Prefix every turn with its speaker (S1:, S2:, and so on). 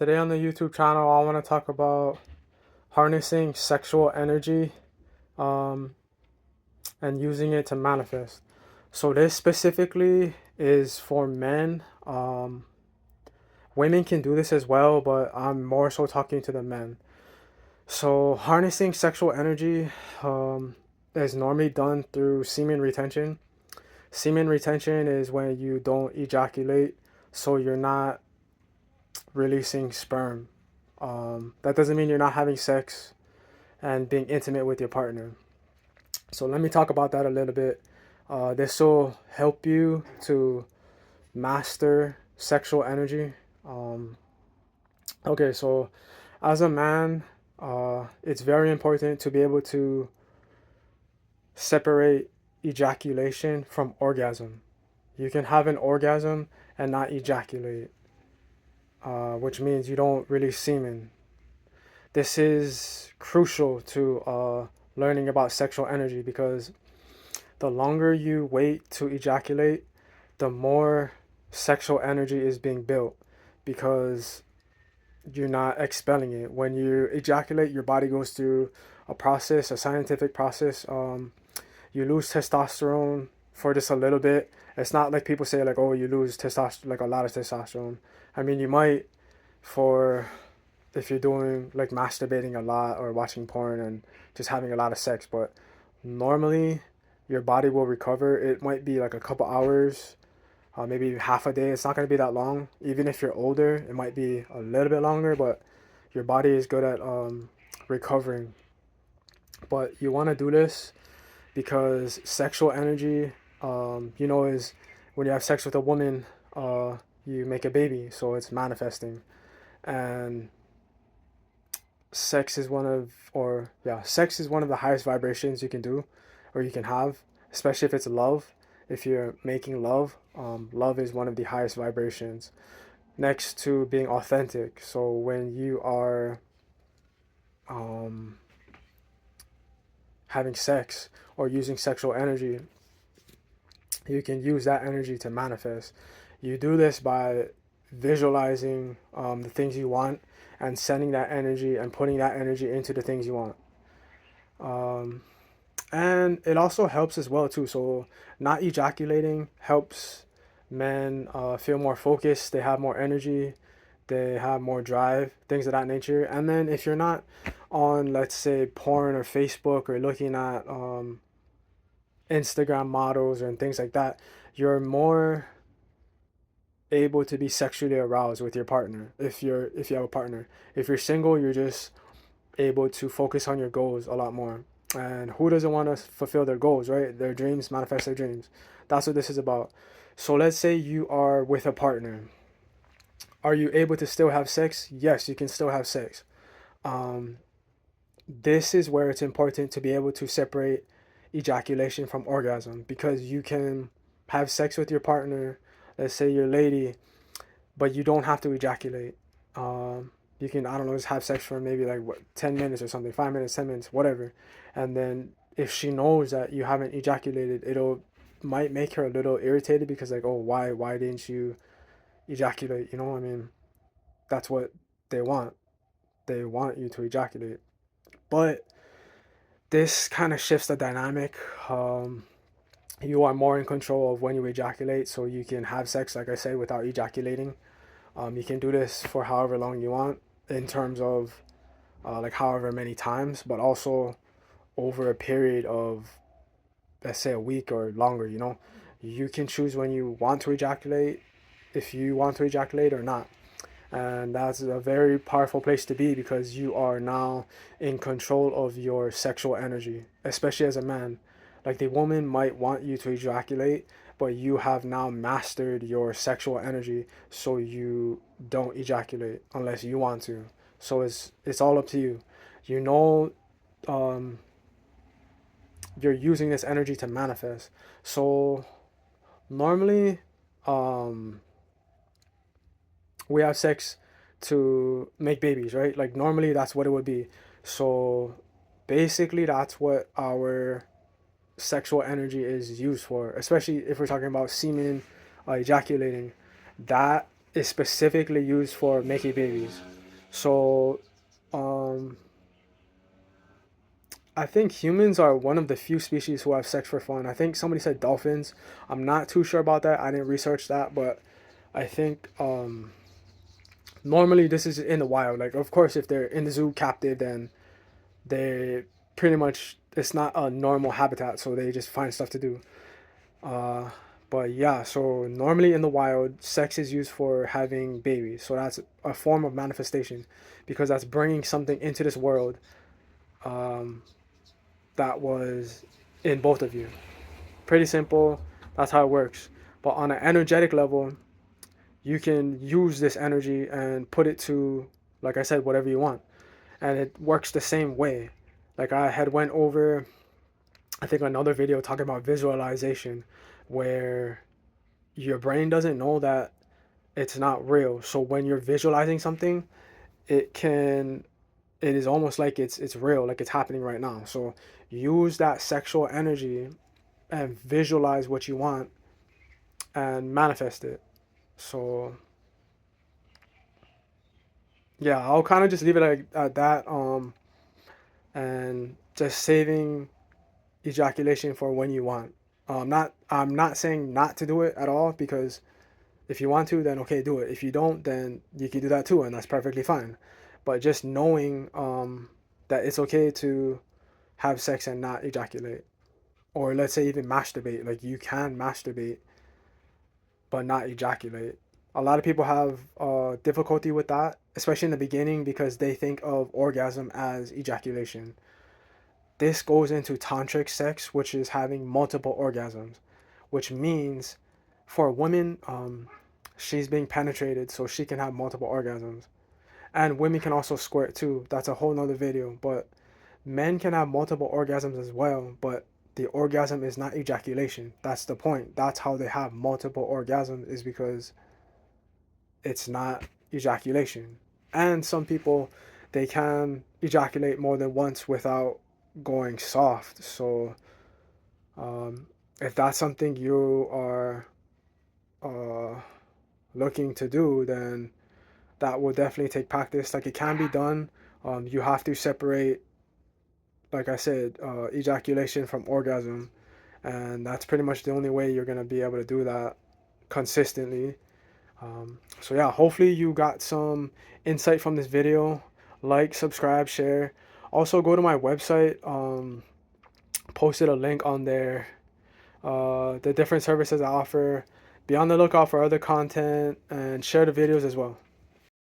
S1: Today on the YouTube channel, I want to talk about harnessing sexual energy um, and using it to manifest. So, this specifically is for men. Women can do this as well, but I'm more so talking to the men. So, harnessing sexual energy is normally done through semen retention. Semen retention is when you don't ejaculate, so you're not releasing sperm. That doesn't mean you're not having sex and being intimate with your partner. So let me talk about that a little bit. This will help you to master sexual energy. Um, okay, so as a man, it's very important to be able to separate ejaculation from orgasm. You can have an orgasm and not ejaculate, which means you don't release semen. This is crucial to learning about sexual energy because the longer you wait to ejaculate, the more sexual energy is being built because you're not expelling it. When you ejaculate, your body goes through a process, a scientific process. You lose testosterone for just a little bit. It's not like people say like, oh, you lose testosterone, like a lot of testosterone. I mean, you might for if you're doing like masturbating a lot or watching porn and just having a lot of sex, but normally your body will recover. It might be like a couple hours, maybe half a day. It's not going to be that long. Even if you're older, it might be a little bit longer, but your body is good at recovering. But you want to do this because sexual energy, is when you have sex with a woman, you make a baby, so it's manifesting. And sex is one of the highest vibrations you can do or you can have, especially if it's love. If you're making love, love is one of the highest vibrations next to being authentic. So when you are um, having sex or using sexual energy, you can use that energy to manifest. You do this by visualizing the things you want and sending that energy and putting that energy into the things you want. Um, and it also helps as well too. So not ejaculating helps men feel more focused. They have more energy. They have more drive. Things of that nature. And then if you're not on, let's say, porn or Facebook or looking at Instagram models and things like that, you're more able to be sexually aroused with your partner if you have a partner. If you're single, you're just able to focus on your goals a lot more. And who doesn't want to fulfill their goals, right? Their dreams, manifest their dreams. That's what this is about. So let's say you are with a partner. Are you able to still have sex? Yes, you can still have sex. Um, this is where it's important to be able to separate ejaculation from orgasm because you can have sex with your partner, let's say your lady, but you don't have to ejaculate. You can, I don't know, just have sex for maybe like what 10 minutes or something, 5 minutes, 10 minutes, whatever, and then if she knows that you haven't ejaculated, it'll might make her a little irritated because like, oh, why didn't you ejaculate? I mean, that's what they want. They want you to ejaculate, but this kind of shifts the dynamic. You are more in control of when you ejaculate, so you can have sex, like I said, without ejaculating. You can do this for however long you want in terms of like however many times, but also over a period of, let's say, a week or longer. You can choose when you want to ejaculate, if you want to ejaculate or not. And that's a very powerful place to be because you are now in control of your sexual energy, especially as a man. Like the woman might want you to ejaculate, but you have now mastered your sexual energy, so you don't ejaculate unless you want to. So it's all up to you. You know, um, you're using this energy to manifest. So normally, um, we have sex to make babies, right? Like normally that's what it would be. So basically that's what our sexual energy is used for, especially if we're talking about semen ejaculating. That is specifically used for making babies. So, um, I think humans are one of the few species who have sex for fun. I think somebody said dolphins. I'm not too sure about that. I didn't research that, but I think normally this is in the wild. Like, of course, if they're in the zoo captive, then they pretty much it's not a normal habitat, so they just find stuff to do. Uh, but yeah, so normally in the wild, sex is used for having babies. So that's a form of manifestation, because that's bringing something into this world um, that was in both of you. Pretty simple. That's how it works. But on an energetic level, you can use this energy and put it to, like I said, whatever you want, and it works the same way. Like I had went over, I think another video talking about visualization, where your brain doesn't know that it's not real. So when you're visualizing something, it can it is almost like it's real, like it's happening right now. So use that sexual energy and visualize what you want and manifest it. So yeah, I'll kind of just leave it at that. And just saving ejaculation for when you want. I'm not saying not to do it at all, because if you want to, then okay, do it. If you don't, then you can do that too, and that's perfectly fine. But just knowing that it's okay to have sex and not ejaculate, or let's say even masturbate. Like you can masturbate but not ejaculate. A lot of people have difficulty with that, especially in the beginning, because they think of orgasm as ejaculation. This goes into tantric sex, which is having multiple orgasms, which means for a woman, she's being penetrated, so she can have multiple orgasms. And women can also squirt too. That's a whole nother video. But men can have multiple orgasms as well, but the orgasm is not ejaculation. That's the point. That's how they have multiple orgasms, is because it's not ejaculation. And some people, they can ejaculate more than once without going soft. So um, if that's something you are uh, looking to do, then that will definitely take practice. Like it can be done. You have to separate, like I said, ejaculation from orgasm, and that's pretty much the only way you're gonna be able to do that consistently. So yeah, hopefully you got some insight from this video. Like, subscribe, share. Also go to my website. Posted a link on there. The different services I offer. Be on the lookout for other content and share the videos as well.